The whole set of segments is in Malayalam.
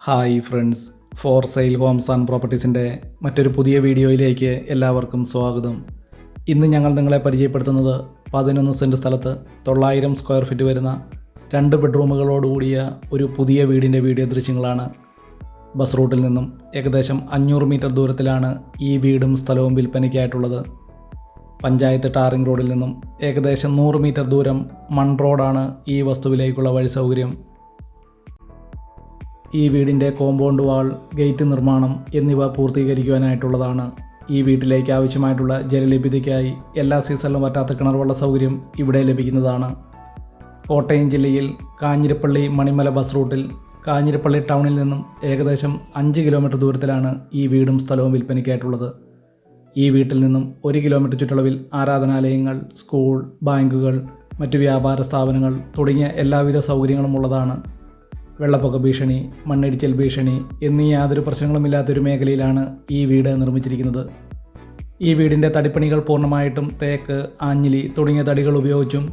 Hi friends, for sale homes and പ്രോപ്പർട്ടീസിൻ്റെ മറ്റൊരു പുതിയ വീഡിയോയിലേക്ക് എല്ലാവർക്കും സ്വാഗതം. ഇന്ന് ഞങ്ങൾ നിങ്ങളെ പരിചയപ്പെടുത്തുന്നത് 11 സെൻറ്റ് സ്ഥലത്ത് 900 സ്ക്വയർ ഫീറ്റ് വരുന്ന 2 ബെഡ്റൂമുകളോടുകൂടിയ ഒരു പുതിയ വീടിൻ്റെ വീഡിയോ ദൃശ്യങ്ങളാണ്. ബസ് റൂട്ടിൽ നിന്നും ഏകദേശം 500 മീറ്റർ ദൂരത്തിലാണ് ഈ വീടും സ്ഥലവും വിൽപ്പനയ്ക്കായിട്ടുള്ളത്. പഞ്ചായത്ത് ടാറിംഗ് റോഡിൽ നിന്നും ഏകദേശം 100 മീറ്റർ ദൂരം മൺ റോഡാണ് ഈ വസ്തുവിലേക്കുള്ള വഴി സൗകര്യം. ഈ വീടിൻ്റെ കോമ്പൗണ്ട് വാൾ, ഗേറ്റ് നിർമ്മാണം എന്നിവ പൂർത്തീകരിക്കുവാനായിട്ടുള്ളതാണ്. ഈ വീട്ടിലേക്ക് ആവശ്യമായിട്ടുള്ള ജലലഭ്യതയ്ക്കായി എല്ലാ സീസണിലും വറ്റാത്ത കിണർവെള്ള സൗകര്യം ഇവിടെ ലഭിക്കുന്നതാണ്. കോട്ടയം ജില്ലയിൽ കാഞ്ഞിരപ്പള്ളി മണിമല ബസ് റൂട്ടിൽ കാഞ്ഞിരപ്പള്ളി ടൗണിൽ നിന്നും ഏകദേശം 5 കിലോമീറ്റർ ദൂരത്തിലാണ് ഈ വീടും സ്ഥലവും വിൽപ്പനയ്ക്കായിട്ടുള്ളത്. ഈ വീട്ടിൽ നിന്നും 1 കിലോമീറ്റർ ചുറ്റളവിൽ ആരാധനാലയങ്ങൾ, സ്കൂൾ, ബാങ്കുകൾ, മറ്റു വ്യാപാര സ്ഥാപനങ്ങൾ തുടങ്ങിയ എല്ലാവിധ സൗകര്യങ്ങളും ഉള്ളതാണ്. വെള്ളപ്പൊക്ക ഭീഷണി, മണ്ണിടിച്ചിൽ ഭീഷണി എന്നീ യാതൊരു പ്രശ്നങ്ങളുമില്ലാത്തൊരു മേഖലയിലാണ് ഈ വീട് നിർമ്മിച്ചിരിക്കുന്നത്. ഈ വീടിൻ്റെ തടിപ്പണികൾ പൂർണ്ണമായിട്ടും തേക്ക്, ആഞ്ഞിലി തുടങ്ങിയ തടികൾ ഉപയോഗിച്ചും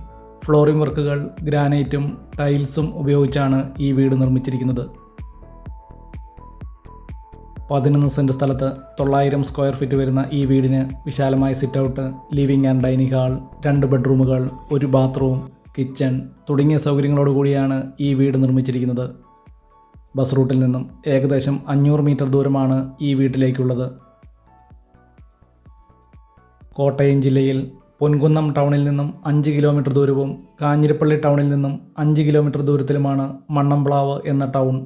ഫ്ലോറിംഗ് വർക്കുകൾ ഗ്രാനൈറ്റും ടൈൽസും ഉപയോഗിച്ചാണ് ഈ വീട് നിർമ്മിച്ചിരിക്കുന്നത്. 11 സെൻറ്റ് സ്ഥലത്ത് 900 സ്ക്വയർ ഫീറ്റ് വരുന്ന ഈ വീടിന് വിശാലമായ sit out, living and dining hall, 2 ബെഡ്റൂമുകൾ, 1 bathroom, kitchen തുടങ്ങിയ സൗകര്യങ്ങളോടുകൂടിയാണ് ഈ വീട് നിർമ്മിച്ചിരിക്കുന്നത്. ബസ് റൂട്ടിൽ നിന്നും ഏകദേശം 500 മീറ്റർ ദൂരമാണ് ഈ വീട്ടിലേക്കുള്ളത്. കോട്ടയം ജില്ലയിൽ പൊൻകുന്നം ടൗണിൽ നിന്നും 5 കിലോമീറ്റർ ദൂരവും കാഞ്ഞിരപ്പള്ളി ടൗണിൽ നിന്നും 5 കിലോമീറ്റർ ദൂരത്തിലുമാണ് മണ്ണംപ്ലാവ് എന്ന ടൗൺ.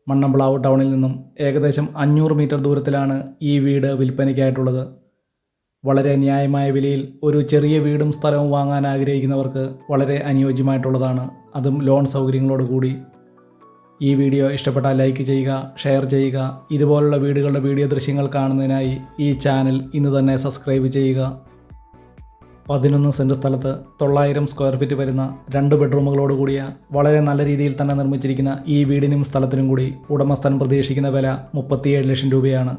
മണ്ണംപ്ലാവ് ടൗണിൽ നിന്നും ഏകദേശം 500 മീറ്റർ ദൂരത്തിലാണ് ഈ വീട് വിൽപ്പനയ്ക്കായിട്ടുള്ളത്. വളരെ ന്യായമായ വിലയിൽ ഒരു ചെറിയ വീടും സ്ഥലവും വാങ്ങാൻ ആഗ്രഹിക്കുന്നവർക്ക് വളരെ അനുയോജ്യമായിട്ടുള്ളതാണ്, അതും ലോൺ സൗകര്യങ്ങളോടുകൂടി. ഈ വീഡിയോ ഇഷ്ടപ്പെട്ടാൽ ലൈക്ക് ചെയ്യുക, ഷെയർ ചെയ്യുക. ഇതുപോലുള്ള വീടുകളുടെ വീഡിയോ ദൃശ്യങ്ങൾ കാണുന്നതിനായി ഈ ചാനൽ ഇന്ന് തന്നെ സബ്സ്ക്രൈബ് ചെയ്യുക. 11 സെൻറ്റ് സ്ഥലത്ത് 900 സ്ക്വയർ ഫീറ്റ് വരുന്ന 2 ബെഡ്റൂമുകളോടുകൂടിയ വളരെ നല്ല രീതിയിൽ തന്നെ നിർമ്മിച്ചിരിക്കുന്ന ഈ വീടിനും സ്ഥലത്തിനും കൂടി ഉടമസ്ഥൻ പ്രതീക്ഷിക്കുന്ന വില 37 ലക്ഷം രൂപയാണ്.